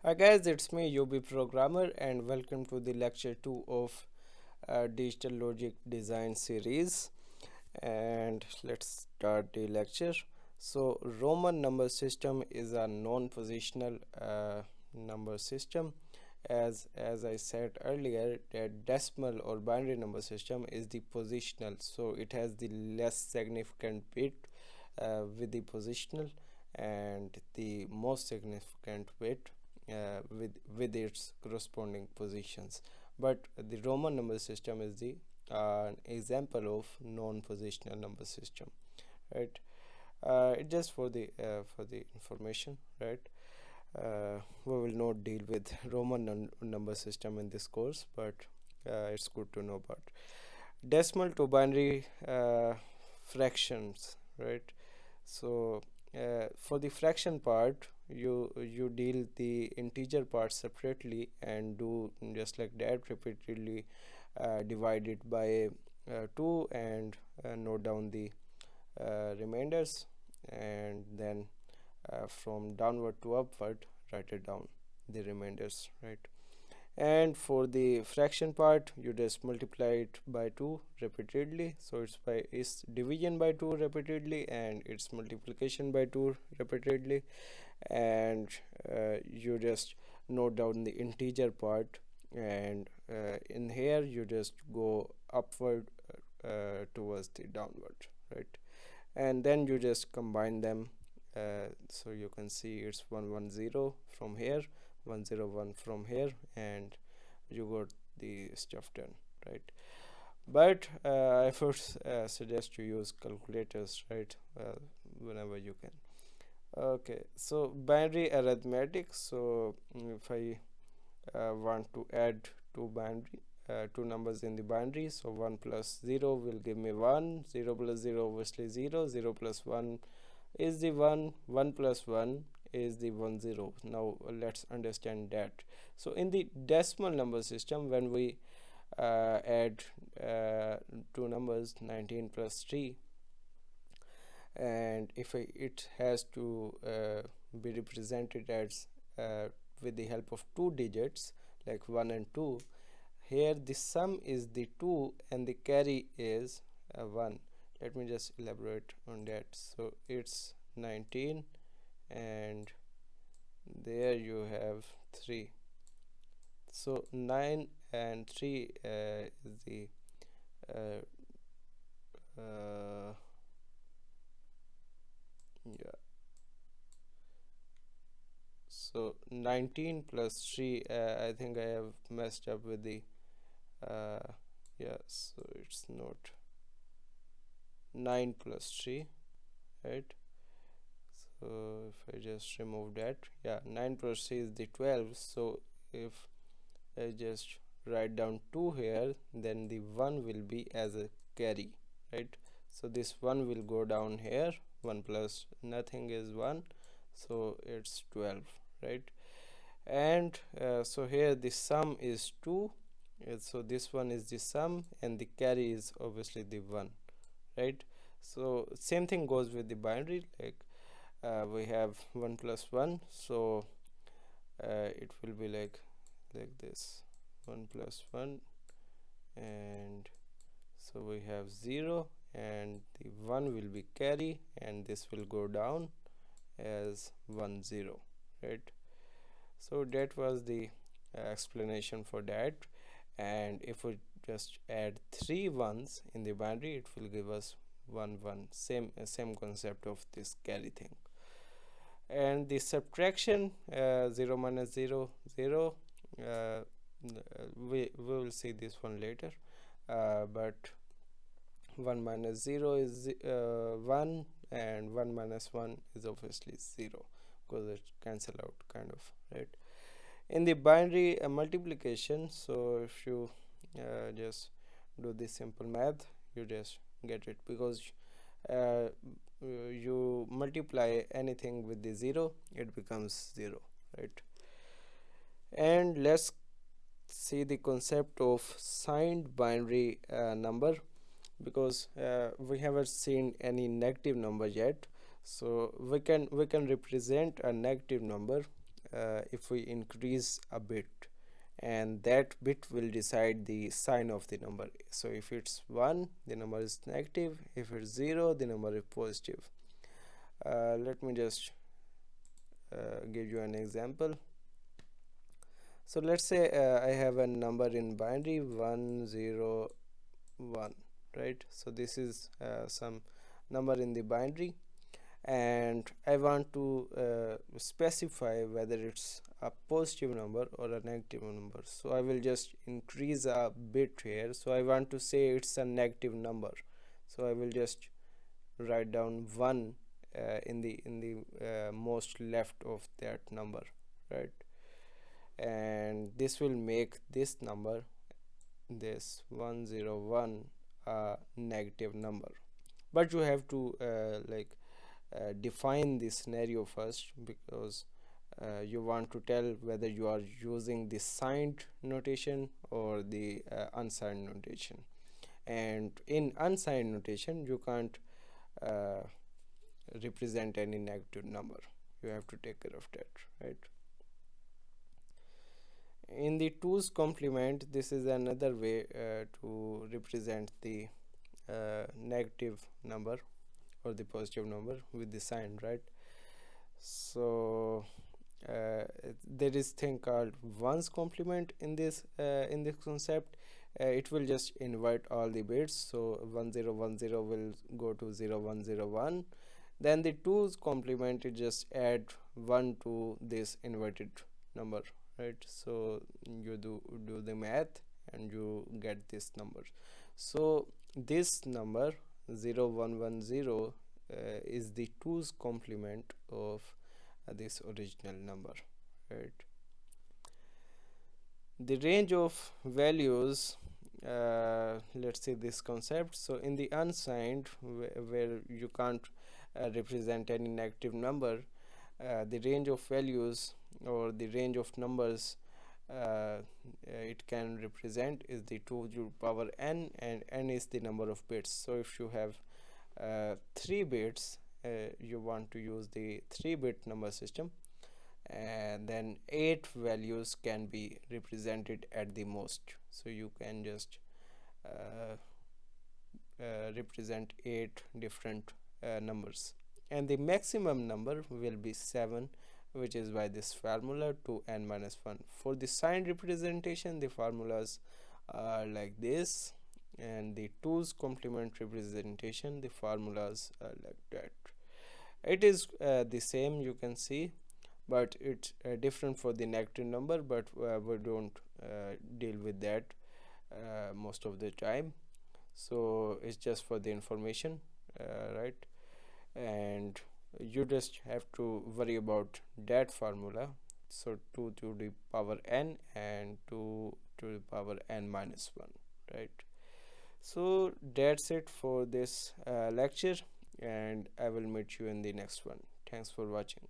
Hi guys, it's me UBprogrammer and welcome to the lecture 2 of digital logic design series. And let's start the lecture. So Roman number system is a non-positional number system. As I said earlier, that decimal or binary number system is the positional, so it has the less significant bit with the positional and the most significant bit with its corresponding positions. But the Roman number system is the example of non-positional number system, right? It just for the information, right? We will not deal with Roman number system in this course, but it's good to know about decimal to binary fractions, right? So for the fraction part, you deal the integer part separately and do just like that, repeatedly divide it by 2 and note down the remainders, and then from downward to upward write it down the remainders, right? And for the fraction part, you just multiply it by 2 repeatedly, so it's division by 2 repeatedly and it's multiplication by 2 repeatedly, and you just note down the integer part, and in here you just go upward towards the downward, right? And then you just combine them, so you can see it's 110 from here, 101 from here, and you got the stuff done, right? But I first suggest you use calculators, right? Whenever you can. Okay, so binary arithmetic. So if I want to add two numbers in the binary, so 1 plus 0 will give me 1, 0 plus 0 obviously 0, 0 plus 1 is the 1, 1 plus 1 is the 10. Now let's understand that. So in the decimal number system, when we add two numbers, 19 plus 3, and if it has to be represented as with the help of two digits like 1 and 2, here the sum is the 2 and the carry is 1. Let me just elaborate on that. So it's 19 and there you have 3. So 9 and 3 is the yeah, so 19 plus 3, I think I have messed up with the yeah, so it's not 9 plus 3, right? So if I just remove that, yeah, 9 plus 3 is the 12. So if I just write down 2 here, then the 1 will be as a carry, right? So this 1 will go down here, 1 plus nothing is 1, so it's 12, right? And so here the sum is 2, so this one is the sum and the carry is obviously the 1, right? So same thing goes with the binary, like we have 1 plus 1, so it will be like this, 1 plus 1, and so we have 0 and the 1 will be carry and this will go down as 1 0, right? So that was the explanation for that. And if we just add 3 ones in the binary, it will give us 1 1, same concept of this carry thing. And the subtraction, 0 minus 0 0, we will see this one later, but 1 minus 0 is 1 and 1 minus 1 is obviously 0 because it cancel out kind of, right? In the binary multiplication, so if you just do this simple math, you just get it, because you multiply anything with the 0, it becomes 0, right? And let's see the concept of signed binary number, because we haven't seen any negative number yet. So we can represent a negative number if we increase a bit, and that bit will decide the sign of the number. So if it's 1, the number is negative. If it's 0, the number is positive. Let me just give you an example. So let's say I have a number in binary 101, right? So this is some number in the binary, and I want to specify whether it's a positive number or a negative number. So I will just increase a bit here. So I want to say it's a negative number, so I will just write down 1 in the most left of that number, right? And this will make this number, this 101, a negative number. But you have to define the scenario first, because you want to tell whether you are using the signed notation or the unsigned notation. And in unsigned notation you can't represent any negative number. You have to take care of that, right? In the 2's complement, this is another way to represent the negative number or the positive number with the sign, right? So there is thing called 1's complement in this concept. It will just invert all the bits, so 1010 will go to 0101. Then the 2's complement, it just add 1 to this inverted number, right? So you do the math and you get this number. So this number 0110 is the 2's complement of this original number, right? The range of values, let's say this concept. So in the unsigned, where you can't represent any negative number, the range of values or the range of numbers it can represent is the 2 to the power n, and n is the number of bits. So if you have 3 bits, you want to use the 3-bit number system, and then 8 values can be represented at the most. So you can just represent 8 different numbers, and the maximum number will be 7, which is by this formula 2n minus 1. For the signed representation, the formulas are like this, and the 2's complement representation, the formulas are like that. It is the same, you can see, but it's different for the negative number, but we don't deal with that most of the time. So it's just for the information, right? And you just have to worry about that formula. So 2 to the power n and 2 to the power n minus 1, right? So that's it for this lecture, and I will meet you in the next one. Thanks for watching.